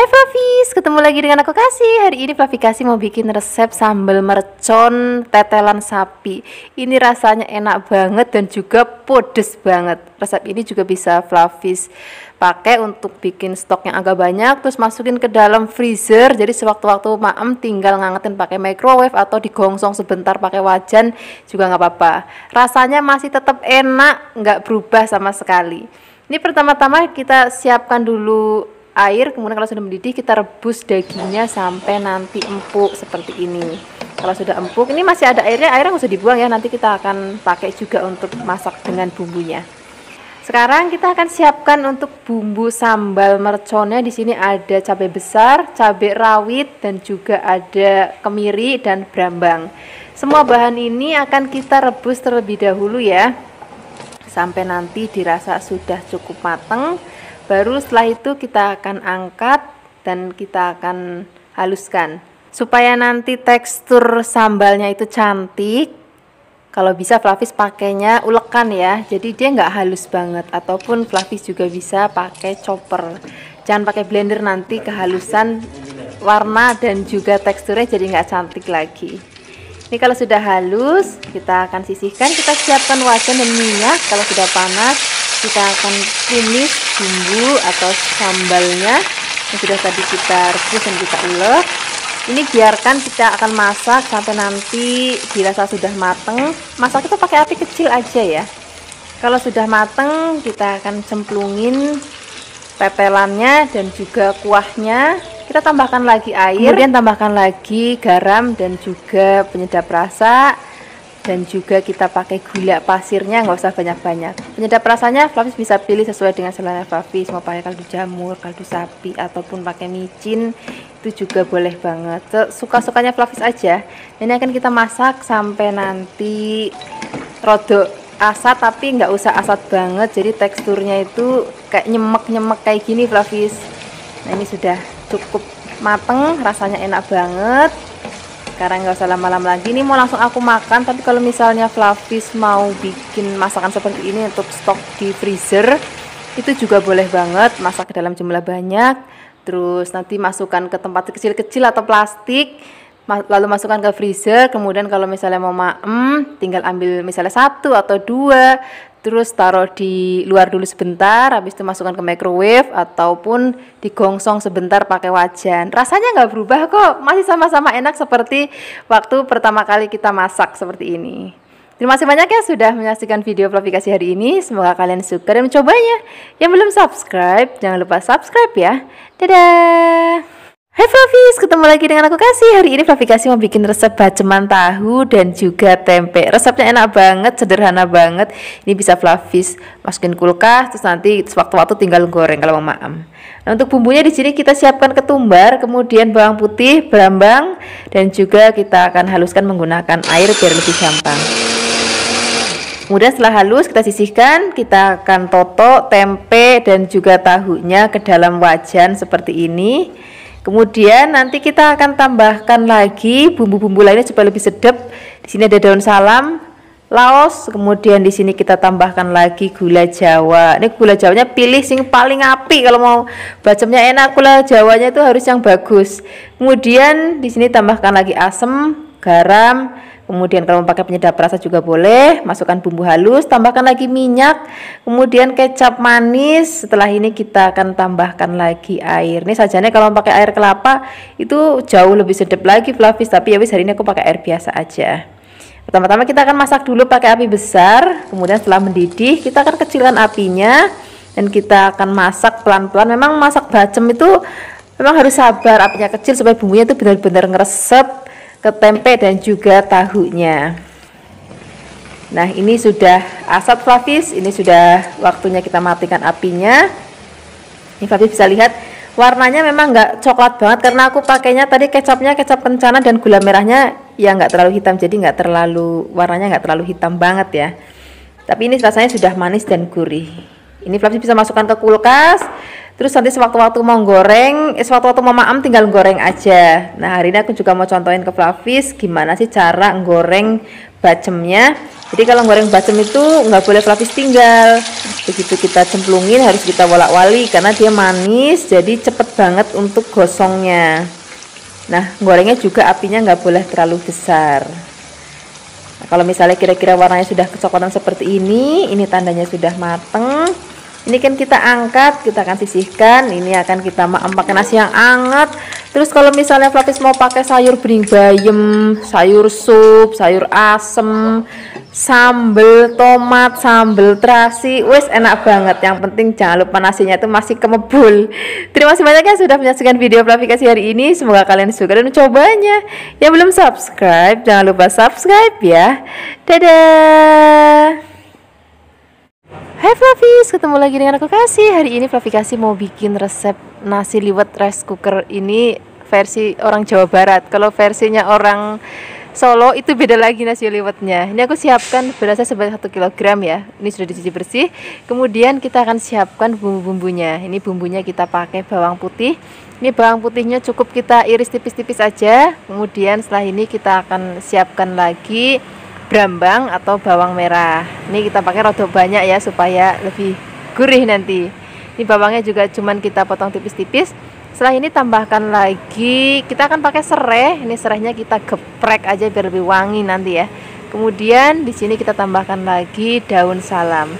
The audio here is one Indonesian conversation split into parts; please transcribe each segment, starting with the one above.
Flavis, ketemu lagi dengan aku Kasih. Hari ini Flavi Kasih mau bikin resep sambal mercon tetelan sapi. Ini rasanya enak banget dan juga pedes banget. Resep ini juga bisa Flavis pakai untuk bikin stok yang agak banyak, terus masukin ke dalam freezer. Jadi sewaktu-waktu maem tinggal ngangetin pakai microwave atau digongsong sebentar pakai wajan juga nggak apa-apa. Rasanya masih tetap enak, nggak berubah sama sekali. Ini pertama-tama kita siapkan dulu air, kemudian kalau sudah mendidih kita rebus dagingnya sampai nanti empuk seperti ini. Kalau sudah empuk, ini masih ada airnya nggak usah dibuang ya, nanti kita akan pakai juga untuk masak dengan bumbunya. Sekarang kita akan siapkan untuk bumbu sambal merconnya. Di sini ada cabai besar, cabai rawit, dan juga ada kemiri dan brambang. Semua bahan ini akan kita rebus terlebih dahulu ya, sampai nanti dirasa sudah cukup matang. Baru setelah itu kita akan angkat dan kita akan haluskan supaya nanti tekstur sambalnya itu cantik. Kalau bisa Flavis pakainya ulekan ya, jadi dia nggak halus banget, ataupun Flavis juga bisa pakai chopper. Jangan pakai blender, nanti kehalusan warna dan juga teksturnya jadi nggak cantik lagi. Ini kalau sudah halus kita akan sisihkan, kita siapkan wajan dan minyak. Kalau sudah panas kita akan tumis bumbu atau sambalnya yang sudah tadi kita rebus dan kita ulek. Ini biarkan kita akan masak sampai nanti dirasa sudah mateng. Masak itu pakai api kecil aja ya. Kalau sudah mateng kita akan cemplungin tetelannya dan juga kuahnya. Kita tambahkan lagi air, kemudian tambahkan lagi garam dan juga penyedap rasa, dan juga kita pakai gula pasirnya, nggak usah banyak-banyak. Penyedap rasanya Flavis bisa pilih sesuai dengan selera Flavis, mau pakai kaldu jamur, kaldu sapi, ataupun pakai micin, itu juga boleh banget. Suka-sukanya Flavis aja. Ini akan kita masak sampai nanti rodok asat, tapi nggak usah asat banget, jadi teksturnya itu kayak nyemek-nyemek kayak gini Flavis. Nah ini sudah cukup mateng, rasanya enak banget. Sekarang nggak usah lama-lama lagi, ini mau langsung aku makan. Tapi kalau misalnya Flavis mau bikin masakan seperti ini untuk stok di freezer, itu juga boleh banget, masak dalam jumlah banyak, terus nanti masukkan ke tempat kecil-kecil atau plastik, lalu masukkan ke freezer. Kemudian kalau misalnya mau maem, tinggal ambil misalnya 1 atau 2, terus taruh di luar dulu sebentar, habis itu masukkan ke microwave ataupun digongsong sebentar pakai wajan. Rasanya nggak berubah kok, masih sama-sama enak seperti waktu pertama kali kita masak seperti ini. Terima kasih banyak ya sudah menyaksikan video Flavi Kasih hari ini. Semoga kalian suka dan mencobanya. Yang belum subscribe, jangan lupa subscribe ya. Dadah! Hai Flavis, ketemu lagi dengan aku Kasih. Hari ini Flavi Kasih mau bikin resep baceman tahu dan juga tempe. Resepnya enak banget, sederhana banget. Ini bisa Flavis masukin kulkas, terus nanti sewaktu-waktu tinggal goreng kalau mau maem. Nah, untuk bumbunya di sini kita siapkan ketumbar, kemudian bawang putih, brambang, dan juga kita akan haluskan menggunakan air biar lebih gampang. Kemudian setelah halus kita sisihkan, kita akan toto tempe dan juga tahunya ke dalam wajan seperti ini. Kemudian nanti kita akan tambahkan lagi bumbu-bumbu lainnya supaya lebih sedap. Di sini ada daun salam, laos, kemudian di sini kita tambahkan lagi gula Jawa. Ini gula Jawanya pilih sing paling api, kalau mau bacemnya enak gula Jawanya itu harus yang bagus. Kemudian di sini tambahkan lagi asam, garam. Kemudian kalau mau pakai penyedap rasa juga boleh, masukkan bumbu halus, tambahkan lagi minyak, kemudian kecap manis. Setelah ini kita akan tambahkan lagi air. Ini sajiannya kalau mau pakai air kelapa itu jauh lebih sedap lagi Flavis, tapi ya wis hari ini aku pakai air biasa aja. Pertama-tama kita akan masak dulu pakai api besar, kemudian setelah mendidih kita akan kecilkan apinya dan kita akan masak pelan-pelan. Memang masak bacem itu memang harus sabar, apinya kecil supaya bumbunya itu benar-benar ngeresep ke tempe dan juga tahunya. Nah ini sudah asap Flavis, ini sudah waktunya kita matikan apinya. Ini Flavis bisa lihat warnanya memang nggak coklat banget karena aku pakainya tadi kecapnya kecap kencana dan gula merahnya ya nggak terlalu hitam, jadi nggak terlalu, warnanya nggak terlalu hitam banget ya. Tapi ini rasanya sudah manis dan gurih. Ini Flavis bisa masukkan ke kulkas. Terus nanti sewaktu-waktu mau goreng, sewaktu-waktu mau maem tinggal goreng aja. Nah hari ini aku juga mau contohin ke Flavis gimana sih cara goreng bacemnya. Jadi kalau goreng bacem itu nggak boleh pelapis tinggal. Begitu kita cemplungin harus kita wolak-wali karena dia manis, jadi cepet banget untuk gosongnya. Nah, gorengnya juga apinya nggak boleh terlalu besar. Nah, kalau misalnya kira-kira warnanya sudah kecoklatan seperti ini tandanya sudah mateng. Ini kan kita angkat, kita akan sisihkan. Ini akan kita pakai nasi yang hangat. Terus kalau misalnya Flavis mau pakai sayur bening bayam, sayur sup, sayur asem, sambel tomat, sambel terasi, wes enak banget. Yang penting jangan lupa nasinya itu masih kemebul. Terima kasih banyak ya sudah menyaksikan video Flavikasi hari ini. Semoga kalian suka dan mencobanya. Yang belum subscribe, jangan lupa subscribe ya. Dadah. Hai Flavis, ketemu lagi dengan aku Kasih. Hari ini Flavikasi mau bikin resep nasi liwet rice cooker. Ini versi orang Jawa Barat. Kalau versinya orang Solo itu beda lagi nasi liwetnya. Ini aku siapkan berasnya sebanyak 1 kg ya. Ini sudah dicuci bersih. Kemudian kita akan siapkan bumbu-bumbunya. Ini bumbunya kita pakai bawang putih. Ini bawang putihnya cukup kita iris tipis-tipis aja. Kemudian setelah ini kita akan siapkan lagi brambang atau bawang merah. Ini kita pakai rada banyak ya supaya lebih gurih nanti. Ini bawangnya juga cuman kita potong tipis-tipis. Setelah ini tambahkan lagi, kita akan pakai serai. Ini serainya kita geprek aja biar lebih wangi nanti ya. Kemudian di sini kita tambahkan lagi daun salam.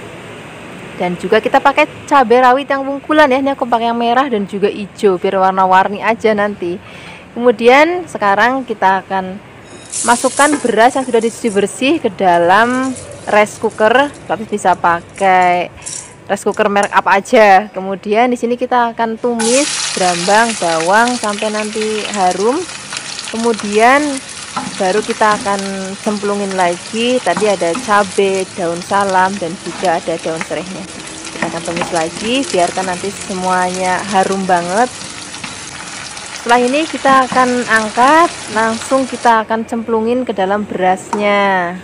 Dan juga kita pakai cabai rawit yang bungkulan ya. Ini aku pakai yang merah dan juga hijau biar warna-warni aja nanti. Kemudian sekarang kita akan masukkan beras yang sudah dicuci bersih ke dalam rice cooker. Tapi bisa pakai rice cooker merek apa aja. Kemudian di sini kita akan tumis brambang, bawang sampai nanti harum. Kemudian baru kita akan cemplungin lagi. Tadi ada cabai, daun salam dan juga ada daun serehnya. Kita akan tumis lagi, biarkan nanti semuanya harum banget. Setelah ini kita akan angkat, langsung kita akan cemplungin ke dalam berasnya.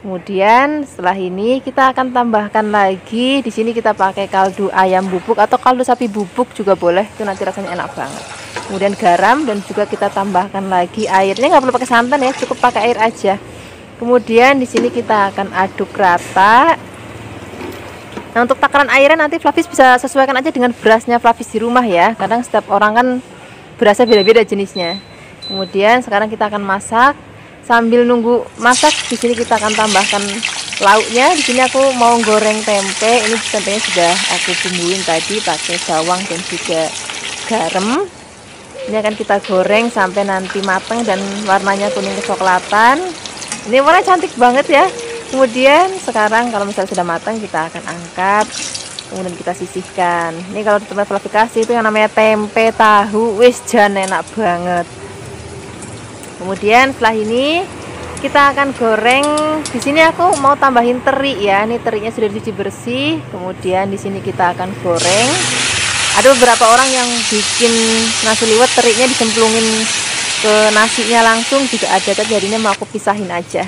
Kemudian setelah ini kita akan tambahkan lagi. Di sini kita pakai kaldu ayam bubuk atau kaldu sapi bubuk juga boleh. Itu nanti rasanya enak banget. Kemudian garam dan juga kita tambahkan lagi airnya. Nggak perlu pakai santan ya, cukup pakai air aja. Kemudian di sini kita akan aduk rata. Nah, untuk takaran airnya nanti Flavis bisa sesuaikan aja dengan berasnya Flavis di rumah ya. Kadang setiap orang kan berasnya beda-beda jenisnya. Kemudian sekarang kita akan masak. Sambil nunggu masak, di sini kita akan tambahkan lauknya. Di sini aku mau goreng tempe. Ini tempenya sudah aku bumbuin tadi pakai bawang dan juga garam. Ini akan kita goreng sampai nanti matang dan warnanya kuning kecoklatan. Ini warna cantik banget ya. Kemudian sekarang kalau misalnya sudah matang, kita akan angkat. Kemudian kita sisihkan. Ini kalau di tempat Flavikasi itu yang namanya tempe tahu, wis jan enak banget. Kemudian setelah ini kita akan goreng. Di sini aku mau tambahin teri ya. Ini terinya sudah dicuci bersih. Kemudian di sini kita akan goreng. Ada beberapa orang yang bikin nasi liwet terinya dicemplungin ke nasinya langsung juga ada. Tapi jadinya mau aku pisahin aja.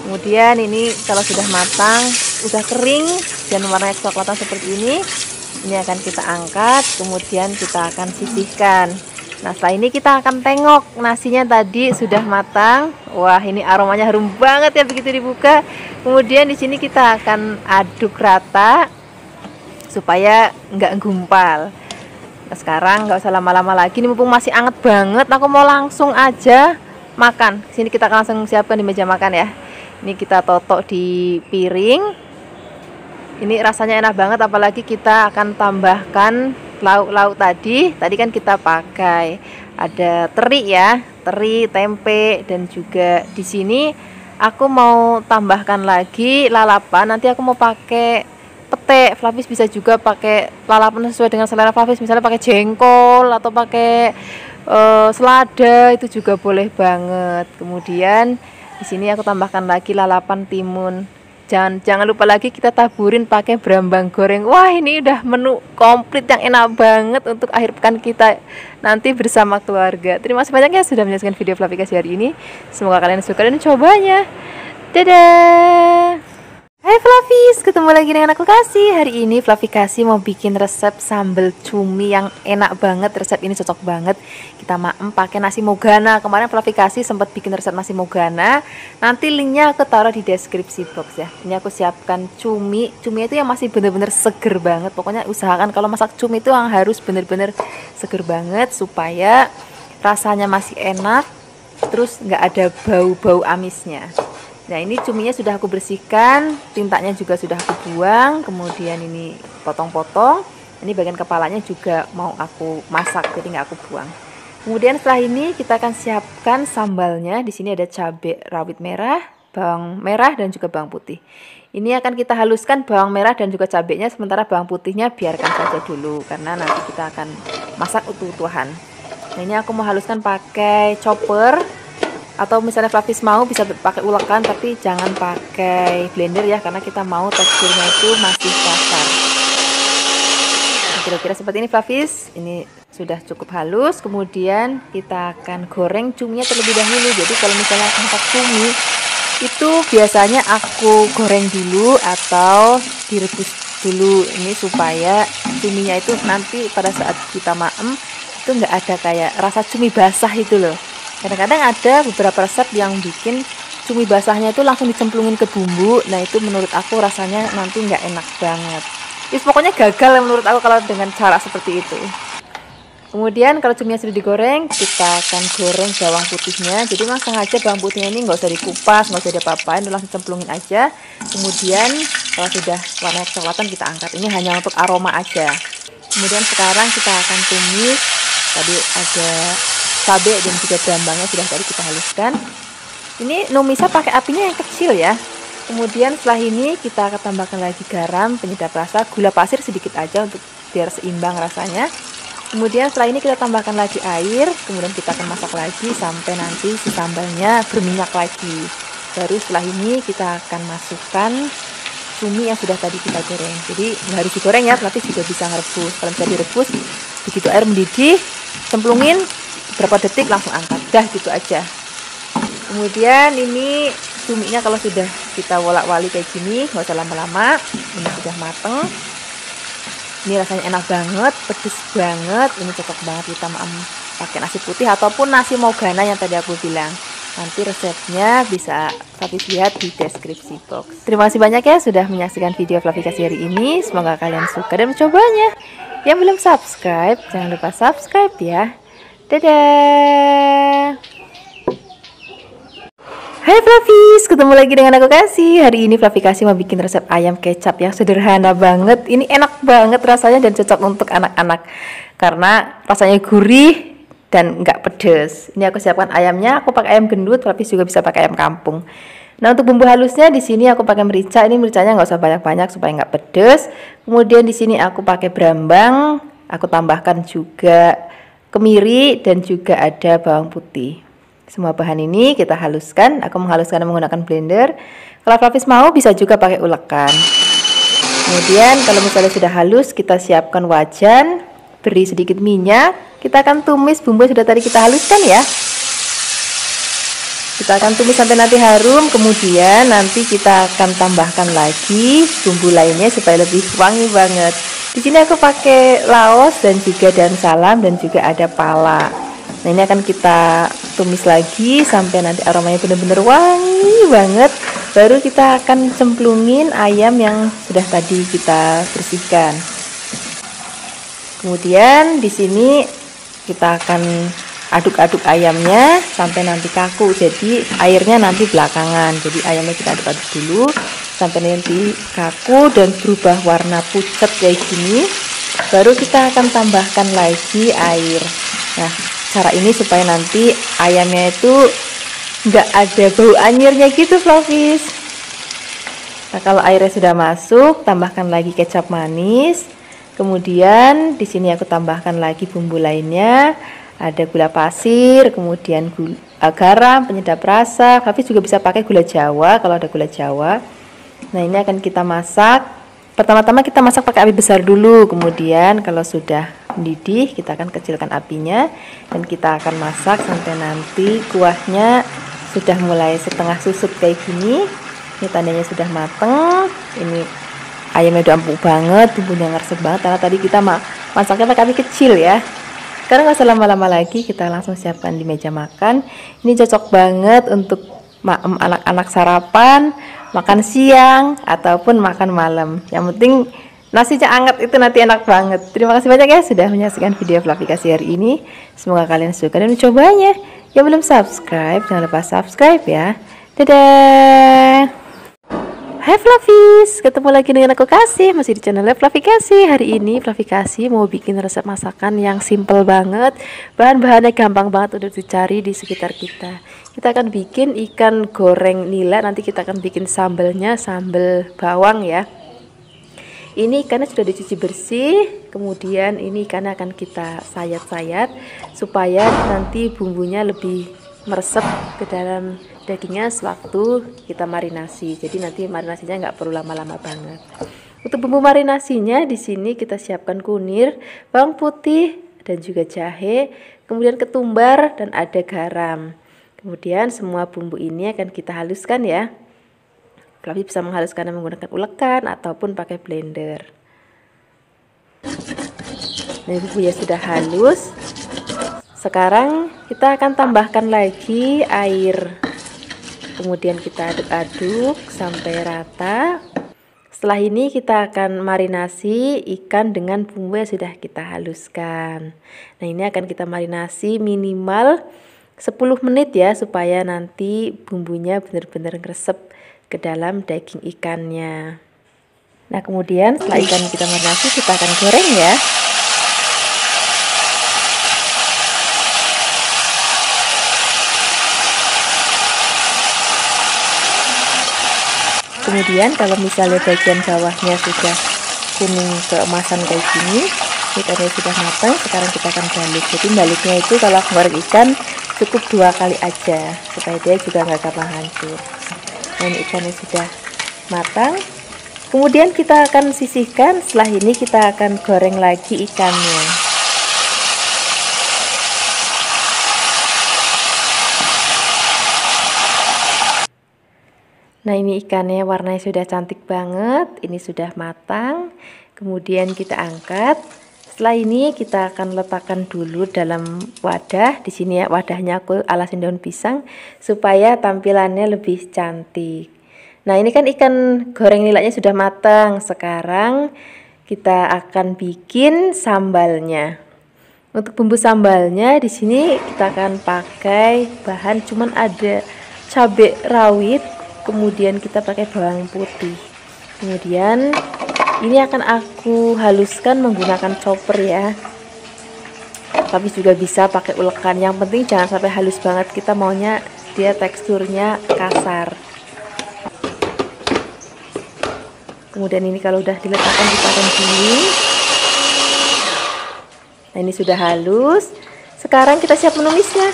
Kemudian ini kalau sudah matang, udah kering dan warnanya kecoklatan seperti ini akan kita angkat. Kemudian kita akan sisihkan. Nah, setelah ini kita akan tengok nasinya tadi sudah matang. Wah, ini aromanya harum banget ya begitu dibuka. Kemudian di sini kita akan aduk rata supaya nggak gumpal. Nah, sekarang nggak usah lama-lama lagi. Ini mumpung masih anget banget, aku mau langsung aja makan. Sini kita akan langsung siapkan di meja makan ya. Ini kita totok di piring. Ini rasanya enak banget, apalagi kita akan tambahkan lauk-lauk tadi kan kita pakai ada teri ya, teri, tempe dan juga di sini aku mau tambahkan lagi lalapan. Nanti aku mau pakai pete. Flavis bisa juga pakai lalapan sesuai dengan selera Flavis, misalnya pakai jengkol atau pakai selada, itu juga boleh banget. Kemudian di sini aku tambahkan lagi lalapan timun. Jangan lupa lagi kita taburin pakai brambang goreng. Wah, ini udah menu komplit yang enak banget untuk akhir pekan kita nanti bersama keluarga. Terima kasih banyak ya sudah menyaksikan video Flavikasi hari ini. Semoga kalian suka dan cobanya. Dadah. Hai Flavis, ketemu lagi dengan aku Kasih. Hari ini Flavi Kasih mau bikin resep sambal cumi yang enak banget. Resep ini cocok banget kita maem pakai nasi mogana. Kemarin Flavi Kasih sempat bikin resep nasi mogana. Nanti linknya aku taruh di deskripsi box ya. Ini aku siapkan cumi. Cumi itu yang masih bener-bener seger banget. Pokoknya usahakan kalau masak cumi itu yang harus bener-bener seger banget supaya rasanya masih enak. Terus nggak ada bau-bau amisnya. Nah, ini cuminya sudah aku bersihkan, tintanya juga sudah aku buang, kemudian ini potong-potong. Ini bagian kepalanya juga mau aku masak, jadi nggak aku buang. Kemudian setelah ini kita akan siapkan sambalnya. Di sini ada cabai rawit merah, bawang merah dan juga bawang putih. Ini akan kita haluskan bawang merah dan juga cabainya, sementara bawang putihnya biarkan saja dulu karena nanti kita akan masak utuh-utuhan. Nah, ini aku mau haluskan pakai chopper. Atau misalnya Flavis mau bisa pakai ulekan, tapi jangan pakai blender ya, karena kita mau teksturnya itu masih kasar. Kira-kira seperti ini Flavis. Ini sudah cukup halus. Kemudian kita akan goreng cuminya terlebih dahulu. Jadi kalau misalnya masak cumi itu biasanya aku goreng dulu atau direbus dulu. Ini supaya cuminya itu nanti pada saat kita maem itu nggak ada kayak rasa cumi basah itu loh. Kadang-kadang ada beberapa resep yang bikin cumi basahnya itu langsung dicemplungin ke bumbu. Nah, itu menurut aku rasanya nanti nggak enak banget. Pokoknya gagal menurut aku kalau dengan cara seperti itu. Kemudian kalau cuminya sudah digoreng, kita akan goreng bawang putihnya. Jadi memang sengaja bawang putihnya ini nggak usah dikupas, nggak usah diapa-apain, langsung cemplungin aja. Kemudian kalau sudah warna kecoklatan kita angkat. Ini hanya untuk aroma aja. Kemudian sekarang kita akan tumis. Tadi ada cabai dan juga brambangnya sudah tadi kita haluskan. Ini numisnya pakai apinya yang kecil ya. Kemudian setelah ini kita akan tambahkan lagi garam, penyedap rasa, gula pasir sedikit aja untuk biar seimbang rasanya. Kemudian setelah ini kita tambahkan lagi air, kemudian kita akan masak lagi sampai nanti si sambalnya berminyak lagi. Baru setelah ini kita akan masukkan cumi yang sudah tadi kita goreng. Jadi nggak harus digoreng ya, nanti juga bisa ngerebus. Kalau bisa direbus, begitu air mendidih, cemplungin berapa detik langsung angkat, dah gitu aja. Kemudian ini cuminya kalau sudah kita wolak-wali kayak gini, nggak usah lama-lama, ini sudah mateng. Ini rasanya enak banget, pedes banget, ini cocok banget kita pakai nasi putih ataupun nasi mogana yang tadi aku bilang. Nanti resepnya bisa Flavi lihat di deskripsi box. Terima kasih banyak ya sudah menyaksikan video Flavi Kasih hari ini. Semoga kalian suka dan mencobanya. Yang belum subscribe, jangan lupa subscribe ya. Dadah. Hai Flavis, ketemu lagi dengan aku Kasih. Hari ini Flavi Kasih mau bikin resep ayam kecap yang sederhana banget. Ini enak banget rasanya dan cocok untuk anak-anak karena rasanya gurih dan nggak pedes. Ini aku siapkan ayamnya, aku pakai ayam gendut, Flavis juga bisa pakai ayam kampung. Nah, untuk bumbu halusnya di sini aku pakai merica. Ini mericanya nggak usah banyak-banyak supaya nggak pedes. Kemudian di sini aku pakai brambang, aku tambahkan juga kemiri dan juga ada bawang putih. Semua bahan ini kita haluskan. Aku menghaluskan menggunakan blender. Kalau Flavis mau bisa juga pakai ulekan. Kemudian kalau misalnya sudah halus, kita siapkan wajan, beri sedikit minyak. Kita akan tumis bumbu yang sudah tadi kita haluskan ya. Kita akan tumis sampai nanti harum. Kemudian nanti kita akan tambahkan lagi bumbu lainnya supaya lebih wangi banget. Di sini aku pakai laos dan juga daun salam dan juga ada pala. Nah, ini akan kita tumis lagi sampai nanti aromanya benar-benar wangi banget. Baru kita akan cemplungin ayam yang sudah tadi kita bersihkan. Kemudian di sini kita akan aduk-aduk ayamnya sampai nanti kaku. Jadi airnya nanti belakangan. Jadi ayamnya kita aduk-aduk dulu sampai nanti kaku dan berubah warna pucat kayak gini. Baru kita akan tambahkan lagi air. Nah, cara ini supaya nanti ayamnya itu nggak ada bau anyirnya gitu Flavis. Nah, kalau airnya sudah masuk, tambahkan lagi kecap manis. Kemudian di sini aku tambahkan lagi bumbu lainnya. Ada gula pasir, kemudian garam, penyedap rasa. Flavis juga bisa pakai gula Jawa kalau ada gula Jawa. Nah, ini akan kita masak. Pertama-tama kita masak pakai api besar dulu. Kemudian kalau sudah mendidih, kita akan kecilkan apinya dan kita akan masak sampai nanti kuahnya sudah mulai setengah susut kayak gini. Ini tandanya sudah mateng. Ini ayamnya udah empuk banget, bumbunya ngeresep banget karena tadi kita masaknya pakai api kecil ya. Sekarang nggak usah lama-lama lagi, kita langsung siapkan di meja makan. Ini cocok banget untuk anak-anak sarapan, makan siang, ataupun makan malam. Yang penting nasinya hangat itu nanti enak banget. Terima kasih banyak ya sudah menyaksikan video Fluffy Kasih hari ini. Semoga kalian suka dan mencobanya. Yang belum subscribe, jangan lupa subscribe ya. Dadah! Hai Fluffies, ketemu lagi dengan aku Kasih, masih di channel Fluffy Kasih. Hari ini Fluffy Kasih mau bikin resep masakan yang simple banget. Bahan-bahannya gampang banget udah dicari di sekitar kita. Kita akan bikin ikan goreng nila, nanti kita akan bikin sambalnya, sambal bawang ya. Ini ikannya sudah dicuci bersih, kemudian ini ikannya akan kita sayat-sayat supaya nanti bumbunya lebih meresap ke dalam dagingnya sewaktu kita marinasi. Jadi nanti marinasinya nggak perlu lama-lama banget. Untuk bumbu marinasinya di sini kita siapkan kunir, bawang putih dan juga jahe, kemudian ketumbar dan ada garam. Kemudian semua bumbu ini akan kita haluskan ya. Fluffy bisa menghaluskannya menggunakan ulekan ataupun pakai blender. Nah, bumbunya sudah halus. Sekarang kita akan tambahkan lagi air. Kemudian kita aduk-aduk sampai rata. Setelah ini kita akan marinasi ikan dengan bumbu yang sudah kita haluskan. Nah, ini akan kita marinasi minimal 10 menit ya, supaya nanti bumbunya benar-benar ngeresep ke dalam daging ikannya. Nah, kemudian setelah ikan kita marinasi, kita akan goreng ya. Kemudian kalau misalnya bagian bawahnya sudah kuning keemasan kayak gini, ikannya sudah matang. Sekarang kita akan balik. Jadi baliknya itu kalau goreng ikan cukup 2 kali aja supaya dia juga nggak gampang hancur. Nah, ini ikannya sudah matang. Kemudian kita akan sisihkan. Setelah ini kita akan goreng lagi ikannya. Nah, ini ikannya warnanya sudah cantik banget. Ini sudah matang. Kemudian kita angkat. Setelah ini kita akan letakkan dulu dalam wadah. Di sini ya, wadahnya aku alasin daun pisang supaya tampilannya lebih cantik. Nah, ini kan ikan goreng nilanya sudah matang. Sekarang kita akan bikin sambalnya. Untuk bumbu sambalnya di sini kita akan pakai bahan cuman ada cabai rawit. Kemudian kita pakai bawang putih. Kemudian ini akan aku haluskan menggunakan chopper ya. Tapi juga bisa pakai ulekan. Yang penting jangan sampai halus banget. Kita maunya dia teksturnya kasar. Kemudian ini kalau udah diletakkan kita akan giling. Nah, ini sudah halus. Sekarang kita siap menumisnya.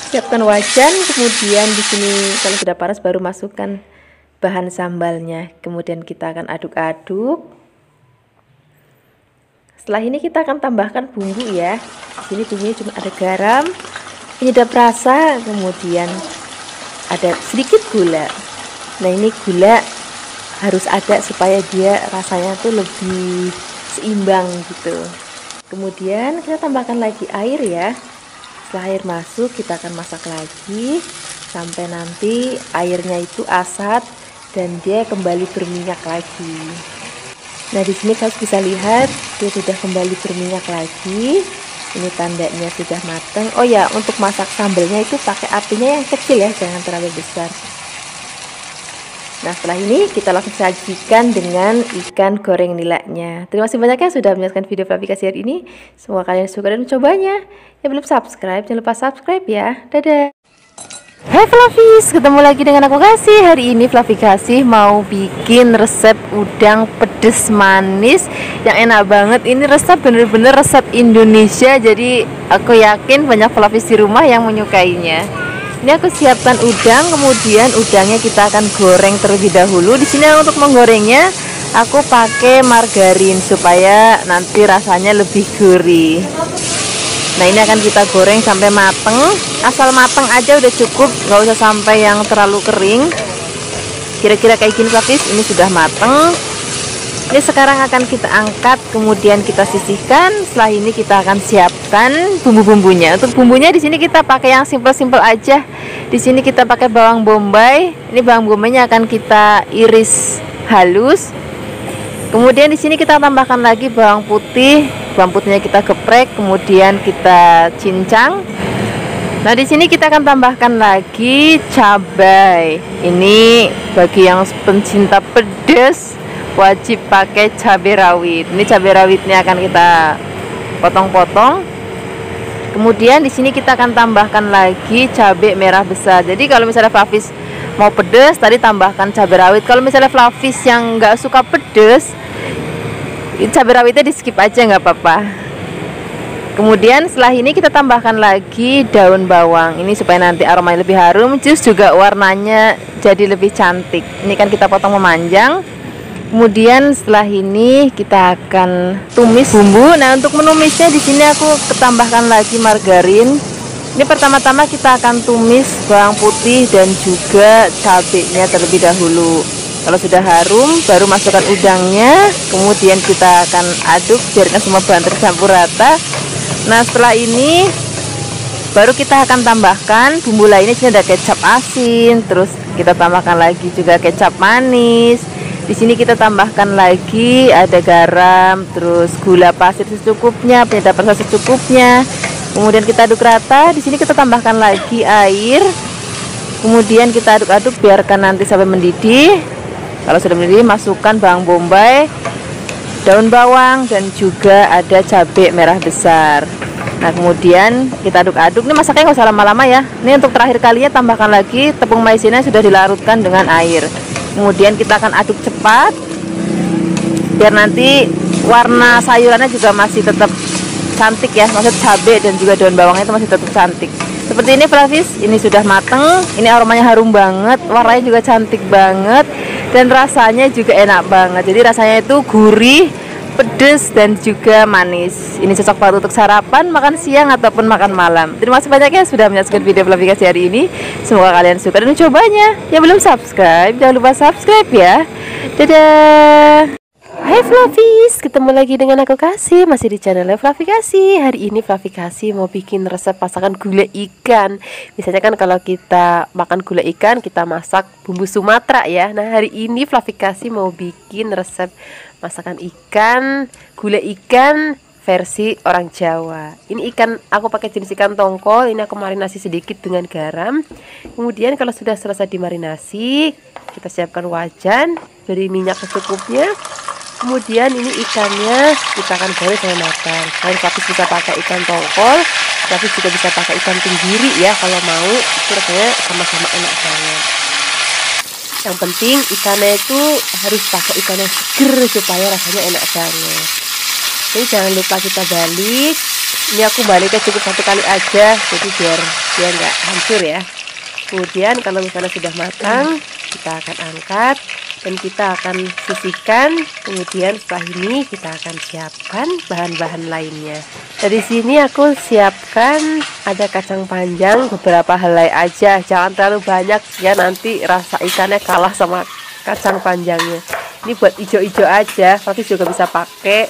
Siapkan wajan, kemudian di sini kalau sudah panas baru masukkan bahan sambalnya. Kemudian kita akan aduk-aduk. Setelah ini kita akan tambahkan bumbu ya. Di sini bumbunya cuma ada garam, penyedap rasa, kemudian ada sedikit gula. Nah, ini gula harus ada supaya dia rasanya tuh lebih seimbang gitu. Kemudian kita tambahkan lagi air ya. Setelah air masuk, kita akan masak lagi sampai nanti airnya itu asat dan dia kembali berminyak lagi. Nah, di sini kalian bisa lihat dia sudah kembali berminyak lagi. Ini tandanya sudah matang. Oh ya, untuk masak sambalnya itu pakai apinya yang kecil ya, jangan terlalu besar. Nah, setelah ini kita langsung sajikan dengan ikan goreng nilanya. Terima kasih banyak ya sudah menyaksikan video Fluffy Kasih hari ini. Semoga kalian suka dan mencobanya. Yang belum subscribe, jangan lupa subscribe ya. Dadah. Hai Fluffies, ketemu lagi dengan aku Kasih. Hari ini Fluffy Kasih mau bikin resep udang pedes manis yang enak banget. Ini resep bener-bener resep Indonesia. Jadi aku yakin banyak Fluffies di rumah yang menyukainya. Ini aku siapkan udang, kemudian udangnya kita akan goreng terlebih dahulu. Di sini untuk menggorengnya aku pakai margarin supaya nanti rasanya lebih gurih. Nah, ini akan kita goreng sampai mateng. Asal mateng aja udah cukup, nggak usah sampai yang terlalu kering. Kira-kira kayak gini Flavis, ini sudah mateng. Ini sekarang akan kita angkat, kemudian kita sisihkan. Setelah ini kita akan siapkan bumbu-bumbunya. Untuk bumbunya di sini kita pakai yang simple-simple aja. Di sini kita pakai bawang bombay. Ini bawang bombaynya akan kita iris halus. Kemudian di sini kita tambahkan lagi bawang putih. Bawang putihnya kita geprek, kemudian kita cincang. Nah, di sini kita akan tambahkan lagi cabai. Ini bagi yang pencinta pedas wajib pakai cabai rawit. Ini cabai rawitnya akan kita potong-potong. Kemudian di sini kita akan tambahkan lagi cabai merah besar. Jadi kalau misalnya Flavis mau pedas, tadi tambahkan cabai rawit. Kalau misalnya Flavis yang nggak suka pedas, cabai rawitnya di skip aja, nggak apa-apa. Kemudian setelah ini kita tambahkan lagi daun bawang. Ini supaya nanti aromanya lebih harum, jus juga warnanya jadi lebih cantik. Ini kan kita potong memanjang. Kemudian setelah ini kita akan tumis bumbu. Nah, untuk menumisnya di sini aku tambahkan lagi margarin. Ini pertama-tama kita akan tumis bawang putih dan juga cabenya terlebih dahulu. Kalau sudah harum, baru masukkan udangnya. Kemudian kita akan aduk, biarkan semua bahan tercampur rata. Nah, setelah ini baru kita akan tambahkan bumbu lainnya. Sini ada kecap asin, terus kita tambahkan lagi juga kecap manis. Di sini kita tambahkan lagi ada garam, terus gula pasir secukupnya, penyedap rasa secukupnya. Kemudian kita aduk rata. Di sini kita tambahkan lagi air. Kemudian kita aduk-aduk biarkan nanti sampai mendidih. Kalau sudah mendidih, masukkan bawang bombay, daun bawang, dan juga ada cabai merah besar. Nah, kemudian kita aduk-aduk. Ini masaknya nggak usah lama-lama ya. Ini untuk terakhir kalinya tambahkan lagi tepung maizena sudah dilarutkan dengan air. Kemudian kita akan aduk cepat biar nanti warna sayurannya juga masih tetap cantik ya. Maksud cabai dan juga daun bawangnya itu masih tetap cantik. Seperti ini Flavis, ini sudah mateng. Ini aromanya harum banget, warnanya juga cantik banget, dan rasanya juga enak banget. Jadi rasanya itu gurih, pedas, dan juga manis. Ini cocok banget untuk sarapan, makan siang, ataupun makan malam. Terima kasih banyak ya sudah menyaksikan video Flavikasi hari ini. Semoga kalian suka dan mencobanya. Yang belum subscribe, jangan lupa subscribe ya. Dadah. Hai Flavis, ketemu lagi dengan aku Kasih, masih di channel Flavikasi. Hari ini Flavikasi mau bikin resep masakan gulai ikan. Biasanya kan kalau kita makan gulai ikan, kita masak bumbu Sumatera ya. Nah, hari ini Flavikasi mau bikin resep masakan ikan, gulai ikan versi orang Jawa. Ini ikan, aku pakai jenis ikan tongkol. Ini aku marinasi sedikit dengan garam. Kemudian kalau sudah selesai dimarinasi, kita siapkan wajan, beri minyak secukupnya. Kemudian ini ikannya kita akan goreng sampai matang. Selain Flavis bisa pakai ikan tongkol, Flavis juga bisa pakai ikan tenggiri ya kalau mau. Itu rasanya sama-sama enak banget. Yang penting ikannya itu harus pakai ikan yang seger supaya rasanya enak banget. Jadi jangan lupa kita balik. Ini aku baliknya cukup satu kali aja, jadi biar nggak hancur ya. Kemudian kalau misalnya sudah matang, kita akan angkat dan kita akan sisihkan. Kemudian setelah ini kita akan siapkan bahan-bahan lainnya. Dari sini aku siapkan ada kacang panjang beberapa helai aja, jangan terlalu banyak ya, nanti rasa ikannya kalah sama kacang panjangnya. Ini buat ijo-ijo aja. Flavis juga bisa pakai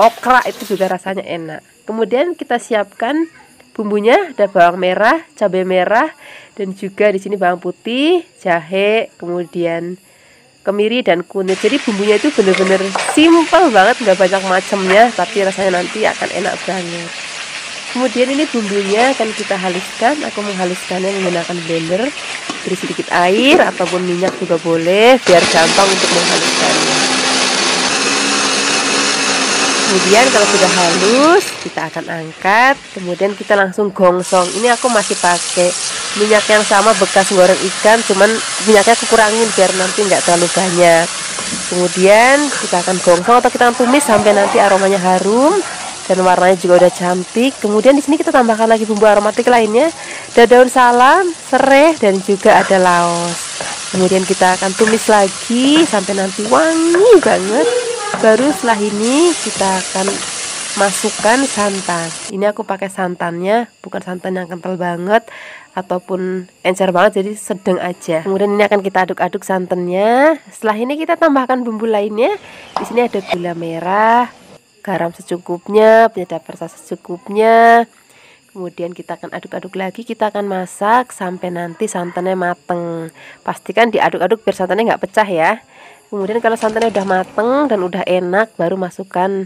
okra, itu juga rasanya enak. Kemudian kita siapkan bumbunya, ada bawang merah, cabai merah, dan juga di sini bawang putih, jahe, kemudian kemiri dan kunyit. Jadi bumbunya itu bener-bener simple banget, nggak banyak macamnya, tapi rasanya nanti akan enak banget. Kemudian ini bumbunya akan kita haluskan. Aku menghaluskannya menggunakan blender. Beri sedikit air ataupun minyak juga boleh, biar gampang untuk menghaluskannya. Kemudian kalau sudah halus, kita akan angkat. Kemudian kita langsung gongsong. Ini aku masih pakai minyak yang sama bekas goreng ikan, cuman minyaknya aku kurangin biar nanti nggak terlalu banyak. Kemudian kita akan gongsong atau kita akan tumis sampai nanti aromanya harum dan warnanya juga udah cantik. Kemudian di sini kita tambahkan lagi bumbu aromatik lainnya, ada daun salam, serai, dan juga ada laos. Kemudian kita akan tumis lagi sampai nanti wangi banget. Baru setelah ini kita akan masukkan santan. Ini aku pakai santannya, bukan santan yang kental banget ataupun encer banget, jadi sedang aja. Kemudian ini akan kita aduk-aduk santannya. Setelah ini kita tambahkan bumbu lainnya. Di sini ada gula merah, garam secukupnya, penyedap rasa secukupnya. Kemudian kita akan aduk-aduk lagi, kita akan masak sampai nanti santannya mateng. Pastikan diaduk-aduk biar santannya nggak pecah ya. Kemudian kalau santannya udah mateng dan udah enak, baru masukkan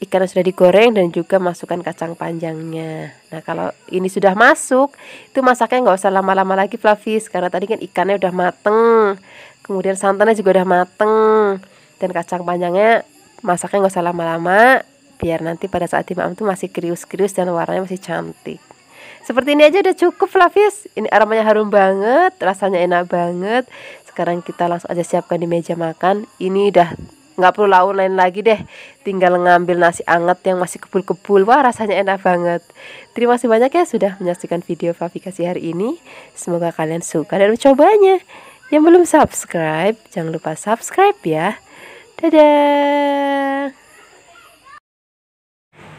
ikan yang sudah digoreng dan juga masukkan kacang panjangnya. Nah kalau ini sudah masuk, itu masaknya nggak usah lama-lama lagi Flavis, karena tadi kan ikannya udah mateng, kemudian santannya juga udah mateng, dan kacang panjangnya masaknya nggak usah lama-lama, biar nanti pada saat dimakan tuh masih krius-krius dan warnanya masih cantik. Seperti ini aja udah cukup Flavis. Ini aromanya harum banget, rasanya enak banget. Sekarang kita langsung aja siapkan di meja makan. Ini udah nggak perlu lauk lain lagi deh, tinggal ngambil nasi anget yang masih kebul-kebul. Wah rasanya enak banget. Terima kasih banyak ya sudah menyaksikan video Flavikasi hari ini. Semoga kalian suka dan mencobanya. Yang belum subscribe, jangan lupa subscribe ya. Dadah.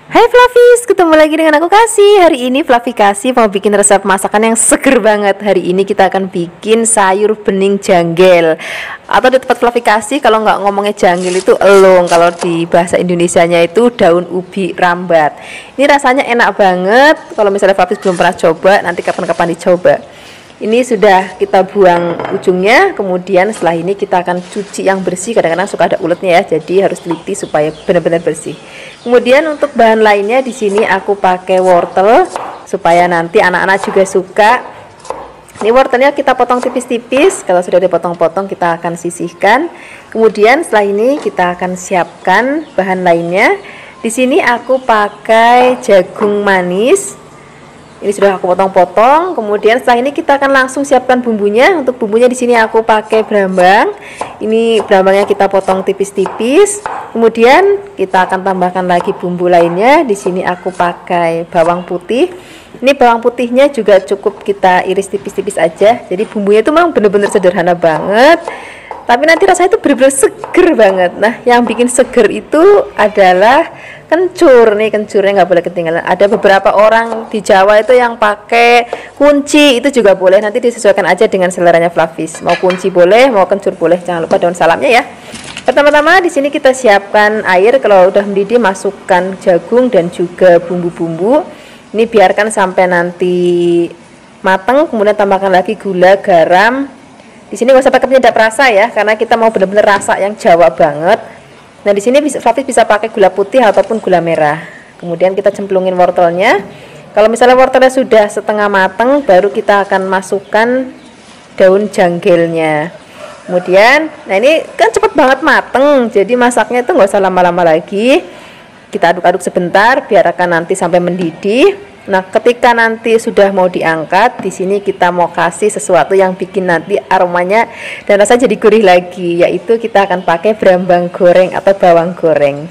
Hai Flavis, ketemu lagi dengan aku Kasih. Hari ini Flavikasi mau bikin resep masakan yang seger banget. Hari ini kita akan bikin sayur bening janggel. Atau di tempat Flavikasi kalau nggak ngomongnya janggel itu elong. Kalau di bahasa Indonesianya itu daun ubi rambat. Ini rasanya enak banget. Kalau misalnya Flavis belum pernah coba, nanti kapan-kapan dicoba. Ini sudah kita buang ujungnya, kemudian setelah ini kita akan cuci yang bersih. Kadang-kadang suka ada uletnya ya, jadi harus teliti supaya benar-benar bersih. Kemudian untuk bahan lainnya di sini aku pakai wortel supaya nanti anak-anak juga suka. Ini wortelnya kita potong tipis-tipis. Kalau sudah dipotong-potong kita akan sisihkan. Kemudian setelah ini kita akan siapkan bahan lainnya. Di sini aku pakai jagung manis. Ini sudah aku potong-potong. Kemudian setelah ini kita akan langsung siapkan bumbunya. Untuk bumbunya di sini aku pakai brambang. Ini brambangnya kita potong tipis-tipis. Kemudian kita akan tambahkan lagi bumbu lainnya. Di sini aku pakai bawang putih. Ini bawang putihnya juga cukup kita iris tipis-tipis aja. Jadi bumbunya itu memang benar-benar sederhana banget. Tapi nanti rasanya itu benar-benar seger banget. Nah, yang bikin seger itu adalah kencur. Nih kencurnya nggak boleh ketinggalan. Ada beberapa orang di Jawa itu yang pakai kunci, itu juga boleh. Nanti disesuaikan aja dengan seleranya Flavis. Mau kunci boleh, mau kencur boleh. Jangan lupa daun salamnya ya. Pertama-tama di sini kita siapkan air. Kalau udah mendidih masukkan jagung dan juga bumbu-bumbu. Ini biarkan sampai nanti matang. Kemudian tambahkan lagi gula, garam. Di sini nggak usah pakai penyedap rasa ya, karena kita mau benar-benar rasa yang Jawa banget. Nah di sini Flavis bisa pakai gula putih ataupun gula merah. Kemudian kita cemplungin wortelnya. Kalau misalnya wortelnya sudah setengah matang, baru kita akan masukkan daun janggelnya. Kemudian, nah ini kan cepet banget mateng, jadi masaknya itu nggak usah lama-lama lagi. Kita aduk-aduk sebentar, biarkan nanti sampai mendidih. Nah, ketika nanti sudah mau diangkat, di sini kita mau kasih sesuatu yang bikin nanti aromanya dan rasanya jadi gurih lagi, yaitu kita akan pakai brambang goreng atau bawang goreng.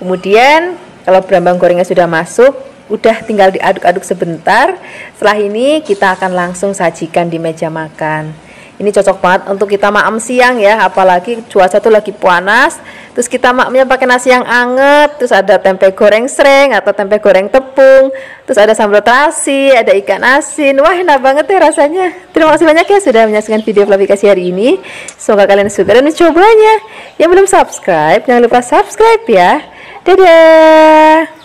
Kemudian, kalau brambang gorengnya sudah masuk, udah tinggal diaduk-aduk sebentar. Setelah ini kita akan langsung sajikan di meja makan. Ini cocok banget untuk kita makan siang ya, apalagi cuaca tuh lagi panas. Terus kita makannya pakai nasi yang anget, terus ada tempe goreng sreng atau tempe goreng tepung, terus ada sambal terasi, ada ikan asin. Wah enak banget ya rasanya. Terima kasih banyak ya sudah menyaksikan video Flavikasi hari ini. Semoga kalian suka dan mencobanya. Yang belum subscribe, jangan lupa subscribe ya. Dadah.